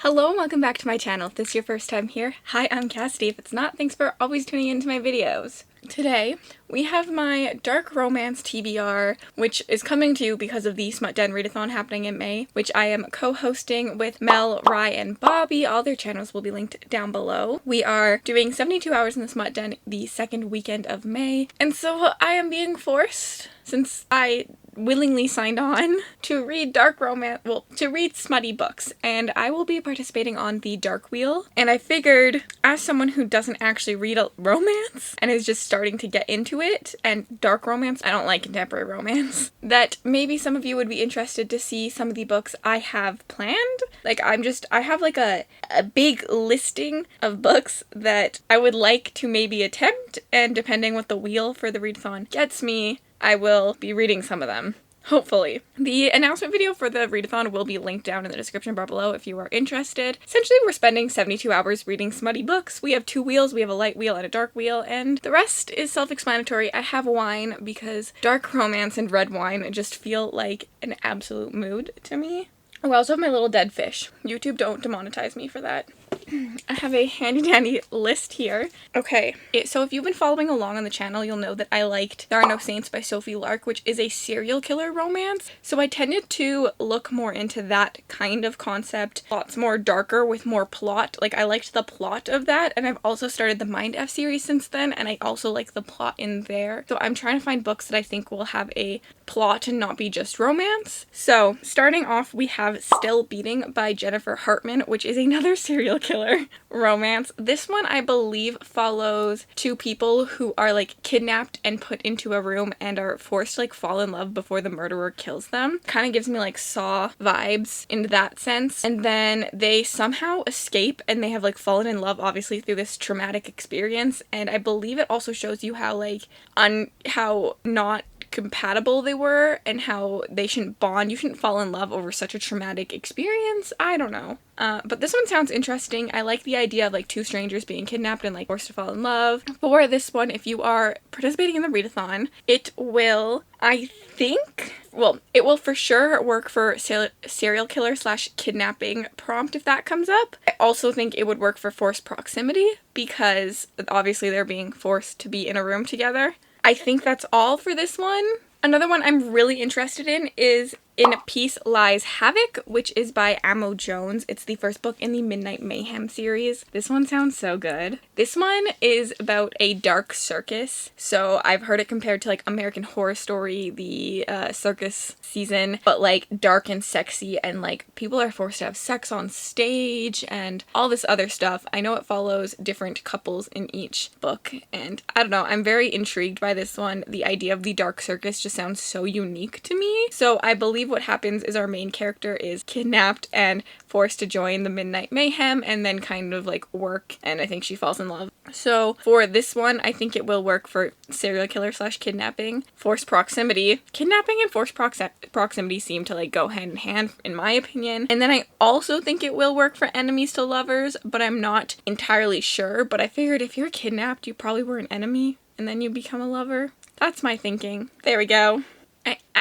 Hello and welcome back to my channel. If this is your first time here, hi, I'm Cassidy. If it's not, thanks for always tuning into my videos. Today, we have my dark romance TBR, which is coming to you because of the Smut Den readathon happening in May, which I am co-hosting with Mel, Rye, and Bobby. All their channels will be linked down below. We are doing 72 hours in the Smut Den the second weekend of May, and so I am being forced, since I willingly signed on, to read dark romance, to read smutty books, and I will be participating on the Dark Wheel. And I figured, as someone who doesn't actually read a romance and is just starting to get into it, and dark romance, I don't like contemporary romance, that maybe some of you would be interested to see some of the books I have planned. Like, I have like a big listing of books that I would like to maybe attempt, and depending what the wheel for the readathon gets me, I will be reading some of them. Hopefully. The announcement video for the readathon will be linked down in the description bar below if you are interested. Essentially, we're spending 72 hours reading smutty books. We have two wheels. We have a light wheel and a dark wheel, and the rest is self-explanatory. I have wine because dark romance and red wine just feel like an absolute mood to me. Oh, I also have my little dead fish. YouTube, don't demonetize me for that. I have a handy-dandy list here. Okay, so if you've been following along on the channel, you'll know that I liked There Are No Saints by Sophie Lark, which is a serial killer romance. So I tended to look more into that kind of concept, lots more darker with more plot. Like, I liked the plot of that, and I've also started the Mind F series since then, and I also like the plot in there. So I'm trying to find books that I think will have a plot and not be just romance. So starting off, we have Still Beating by Jennifer Hartman, which is another serial killer romance. This one, I believe, follows two people who are like kidnapped and put into a room and are forced to like fall in love before the murderer kills them. Kind of gives me like Saw vibes in that sense. And then they somehow escape, and they have like fallen in love obviously through this traumatic experience. And I believe it also shows you how how not compatible they were, and how they shouldn't bond. You shouldn't fall in love over such a traumatic experience. I don't know. But this one sounds interesting. I like the idea of like two strangers being kidnapped and like forced to fall in love. For this one, if you are participating in the readathon, it will, I think, well, it will for sure work for serial killer / kidnapping prompt if that comes up. I also think it would work for forced proximity, because obviously they're being forced to be in a room together. I think that's all for this one. Another one I'm really interested in is In Peace Lies Havoc, which is by Amo Jones. It's the first book in the Midnight Mayhem series. This one sounds so good. This one is about a dark circus. So I've heard it compared to like American Horror Story, the circus season, but like dark and sexy, and like people are forced to have sex on stage and all this other stuff. I know it follows different couples in each book, and I don't know, I'm very intrigued by this one. The idea of the dark circus just sounds so unique to me. So I believe what happens is our main character is kidnapped and forced to join the Midnight Mayhem, and then kind of like work, and I think she falls in love. So for this one, I think it will work for serial killer / kidnapping. Forced proximity. Kidnapping and forced proximity seem to like go hand in hand in my opinion. And then I also think it will work for enemies to lovers, but I'm not entirely sure. But I figured if you're kidnapped, you probably were an enemy and then you become a lover. That's my thinking. There we go.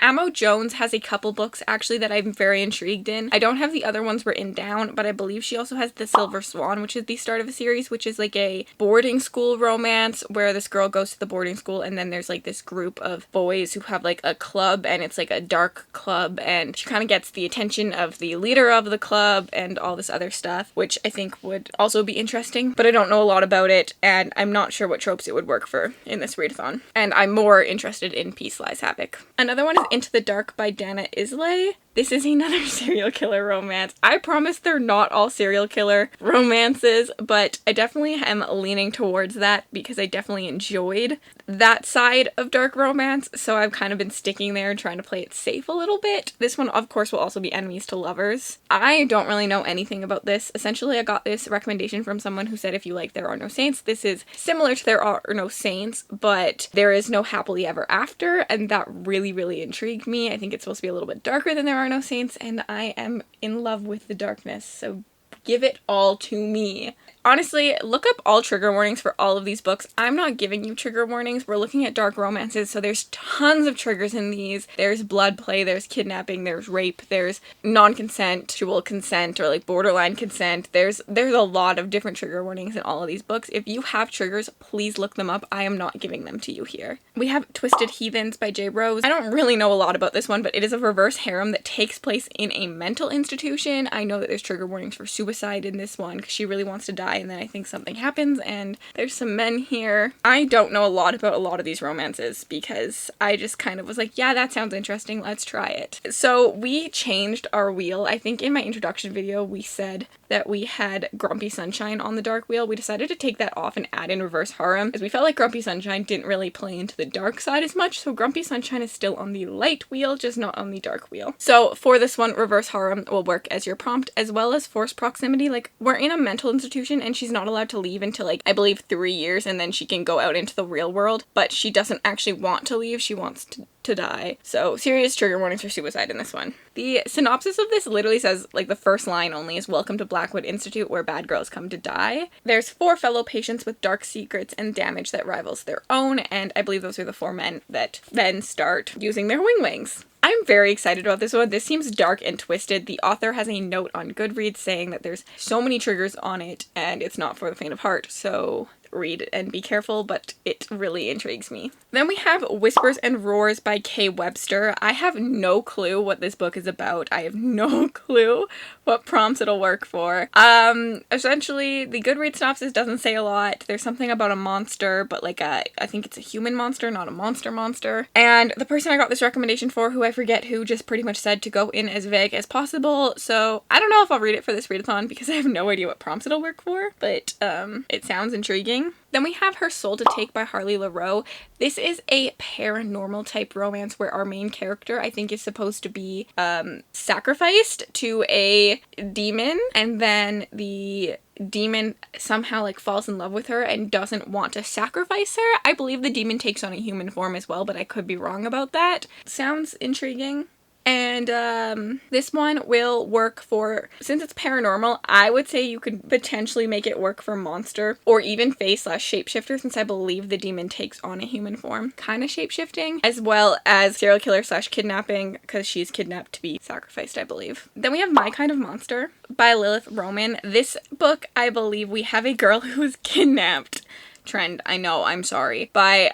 Amo Jones has a couple books actually that I'm very intrigued in. I don't have the other ones written down, but I believe she also has The Silver Swan, which is the start of a series, which is like a boarding school romance where this girl goes to the boarding school, and then there's like this group of boys who have like a club, and it's like a dark club, and she kind of gets the attention of the leader of the club and all this other stuff, which I think would also be interesting, but I don't know a lot about it, and I'm not sure what tropes it would work for in this readathon. And I'm more interested in Peace Lies Havoc. Another one is Into the Dark by Dana Islay. This is another serial killer romance. I promise they're not all serial killer romances, but I definitely am leaning towards that because I definitely enjoyed that side of dark romance, so I've kind of been sticking there and trying to play it safe a little bit. This one, of course, will also be enemies to lovers. I don't really know anything about this. Essentially, I got this recommendation from someone who said if you like There Are No Saints, this is similar to There Are No Saints, but there is no happily ever after, and that really, really intrigued me. I think it's supposed to be a little bit darker than There Are No Saints, and I am in love with the darkness, so Give it all to me. Honestly, look up all trigger warnings for all of these books. I'm not giving you trigger warnings. We're looking at dark romances, so there's tons of triggers in these. There's blood play, there's kidnapping, there's rape, there's non-consensual consent or like borderline consent. There's a lot of different trigger warnings in all of these books. If you have triggers, please look them up. I am not giving them to you here. We have Twisted Heathens by J. Rose. I don't really know a lot about this one, but it is a reverse harem that takes place in a mental institution. I know that there's trigger warnings for suicide in this one because she really wants to die and then I think something happens and there's some men here. I don't know a lot about a lot of these romances because I just kind of was like, yeah, that sounds interesting, let's try it. So we changed our wheel. I think in my introduction video we said that we had Grumpy Sunshine on the dark wheel. We decided to take that off and add in reverse harem because we felt like Grumpy Sunshine didn't really play into the dark side as much, so Grumpy Sunshine is still on the light wheel, just not on the dark wheel. So for this one, reverse harem will work as your prompt as well as forced proximity. Like, we're in a mental institution and she's not allowed to leave until like I believe 3 years, and then she can go out into the real world, but she doesn't actually want to leave, she wants to die. So serious trigger warnings for suicide in this one. The synopsis of this literally says, like, the first line only is "Welcome to Blackwood Institute where bad girls come to die." There's 4 fellow patients with dark secrets and damage that rivals their own, and I believe those are the 4 men that then start using their wings. I'm very excited about this one. This seems dark and twisted. The author has a note on Goodreads saying that there's so many triggers on it and it's not for the faint of heart, so read and be careful, but it really intrigues me. Then we have Whispers and Roars by Kay Webster. I have no clue what this book is about. I have no clue what prompts it'll work for. Essentially, the Goodreads synopsis doesn't say a lot. There's something about a monster, but like I think it's a human monster, not a monster. And the person I got this recommendation for, who I forget who, just pretty much said to go in as vague as possible. So I don't know if I'll read it for this readathon because I have no idea what prompts it'll work for, but it sounds intriguing. Then we have Her Soul to Take by Harley LaRoe. This is a paranormal type romance where our main character, I think, is supposed to be sacrificed to a demon, and then the demon somehow like falls in love with her and doesn't want to sacrifice her. I believe the demon takes on a human form as well, but I could be wrong about that. Sounds intriguing. And this one will work for, since it's paranormal, I would say you could potentially make it work for monster or even fae/shapeshifter, since I believe the demon takes on a human form, kind of shapeshifting, as well as serial killer/kidnapping, because she's kidnapped to be sacrificed, I believe. Then we have My Kind of Monster by Lilith Roman. This book, I believe we have a girl who's kidnapped. Trend, I know, I'm sorry, by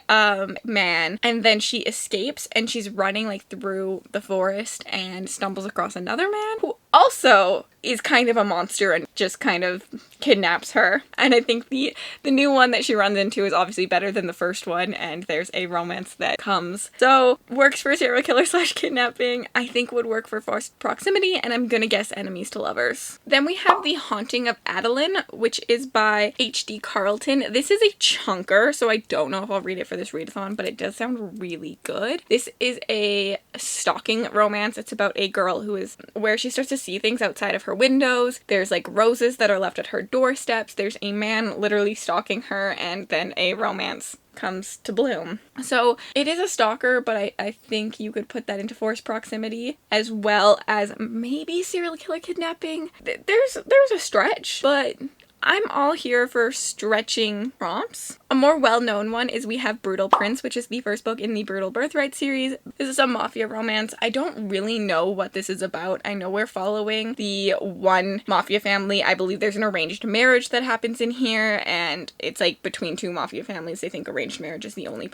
man, and then she escapes and she's running like through the forest and stumbles across another man who also is kind of a monster and just kind of kidnaps her. And I think the new one that she runs into is obviously better than the first one, and there's a romance that comes. So works for serial killer/kidnapping, I think would work for forced proximity, and I'm gonna guess enemies to lovers. Then we have The Haunting of Adeline, which is by H.D. Carlton. This is a chunker, so I don't know if I'll read it for this readathon, but it does sound really good. This is a stalking romance. It's about a girl where she starts to see things outside of her windows. There's like roses that are left at her doorsteps. There's a man literally stalking her, and then a romance comes to bloom. So it is a stalker, but I think you could put that into forced proximity, as well as maybe serial killer kidnapping. There's a stretch, but I'm all here for stretching prompts. A more well-known one is we have Brutal Prince, which is the first book in the Brutal Birthright series. This is a mafia romance. I don't really know what this is about. I know we're following the one mafia family. I believe there's an arranged marriage that happens in here, and it's like between 2 mafia families. They think arranged marriage is the only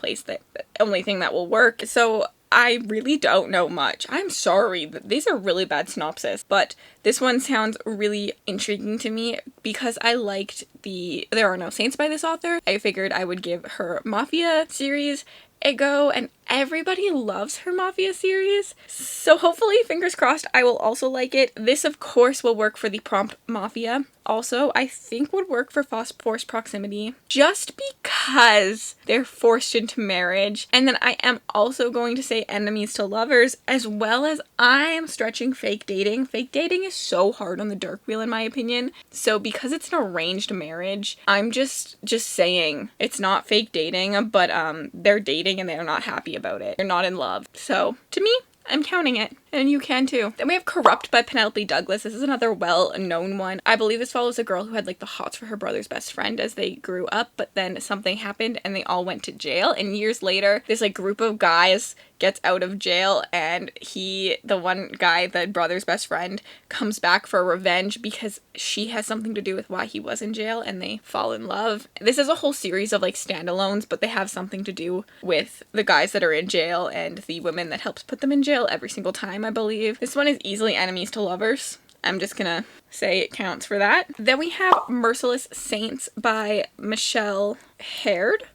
thing that will work. So I really don't know much. I'm sorry, these are really bad synopsis, but this one sounds really intriguing to me because I liked There Are No Saints by this author. I figured I would give her Mafia series a go, and everybody loves her Mafia series, so hopefully, fingers crossed, I will also like it. This, of course, will work for the prompt Mafia. Also, I think would work for forced proximity, just because they're forced into marriage. And then I am also going to say enemies to lovers, as well as I'm stretching fake dating. Fake dating is so hard on the dark wheel, in my opinion. So because it's an arranged marriage, I'm just saying it's not fake dating, but they're dating and they're not happy about it. They're not in love. So to me, I'm counting it. And you can too. Then we have Corrupt by Penelope Douglas. This is another well-known one. I believe this follows a girl who had like the hots for her brother's best friend as they grew up, but then something happened and they all went to jail. And years later, this like group of guys gets out of jail, and the one guy, the brother's best friend, comes back for revenge because she has something to do with why he was in jail, and they fall in love. This is a whole series of like standalones, but they have something to do with the guys that are in jail and the women that helps put them in jail every single time, I believe. This one is easily enemies to lovers. I'm just gonna say it counts for that. Then we have Merciless Saints by Michelle Horde?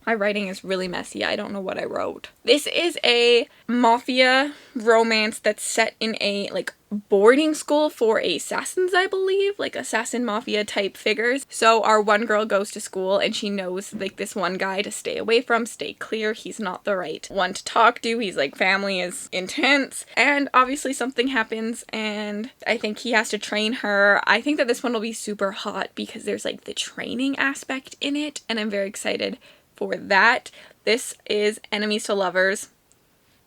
My writing is really messy. I don't know what I wrote. This is a mafia romance that's set in a like boarding school for assassins, I believe, like assassin mafia type figures. So our one girl goes to school and she knows like this one guy to stay away from, stay clear. He's not the right one to talk to. He's like, family is intense, and obviously something happens and I think he has to train her. I think that this one will be super hot because there's like the training aspect in it, and I'm very excited for that. This is enemies to lovers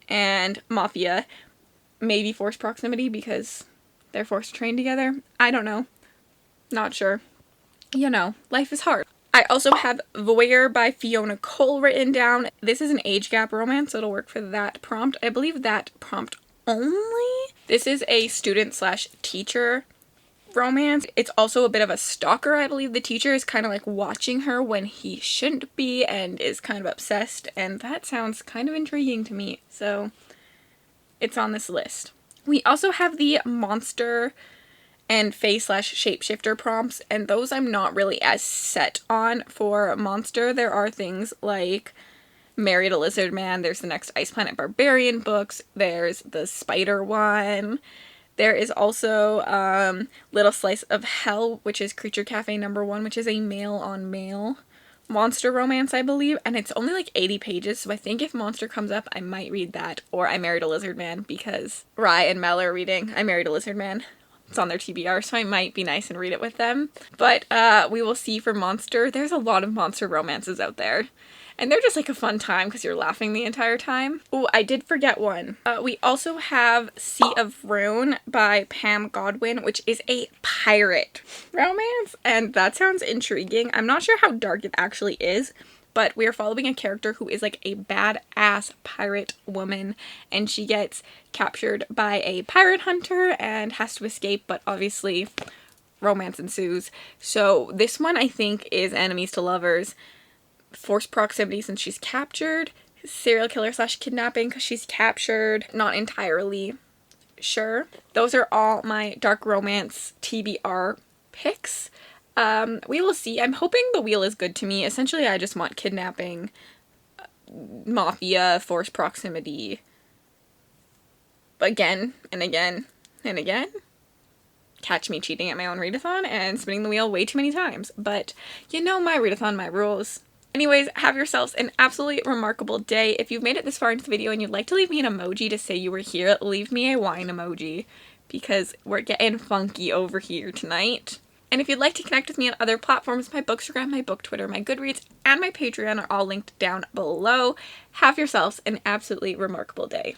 and mafia, maybe forced proximity because they're forced to train together. I don't know. Not sure. You know, life is hard. I also have Voyeur by Fiona Cole written down. This is an age gap romance, so it'll work for that prompt. I believe that prompt only. This is a student/teacher romance. It's also a bit of a stalker. I believe the teacher is kind of like watching her when he shouldn't be and is kind of obsessed, and that sounds kind of intriguing to me, so it's on this list. We also have the monster and fae/shapeshifter prompts, and those I'm not really as set on. For monster, there are things like Married a Lizard Man, there's the next Ice Planet Barbarian books, there's the spider one. There is also Little Slice of Hell, which is Creature Cafe #1, which is a male-on-male monster romance, I believe, and it's only like 80 pages, so I think if Monster comes up, I might read that, or I Married a Lizard Man, because Rye and Mel are reading I Married a Lizard Man. It's on their TBR, so I might be nice and read it with them. But we will see for Monster. There's a lot of monster romances out there. And they're just like a fun time because you're laughing the entire time. Oh, I did forget one. We also have Sea of Rune by Pam Godwin, which is a pirate romance. And that sounds intriguing. I'm not sure how dark it actually is, but we are following a character who is like a badass pirate woman, and she gets captured by a pirate hunter and has to escape, but obviously romance ensues. So this one I think is enemies to lovers. Forced proximity since she's captured, serial killer/kidnapping because she's captured, not entirely sure. Those are all my dark romance TBR picks. We will see. I'm hoping The Wheel is good to me. Essentially, I just want kidnapping, mafia, forced proximity, again and again and again. Catch me cheating at my own readathon and spinning the wheel way too many times. But you know my readathon, my rules. Anyways, have yourselves an absolutely remarkable day. If you've made it this far into the video and you'd like to leave me an emoji to say you were here, leave me a wine emoji because we're getting funky over here tonight. And if you'd like to connect with me on other platforms, my Bookstagram, my Book Twitter, my Goodreads, and my Patreon are all linked down below. Have yourselves an absolutely remarkable day.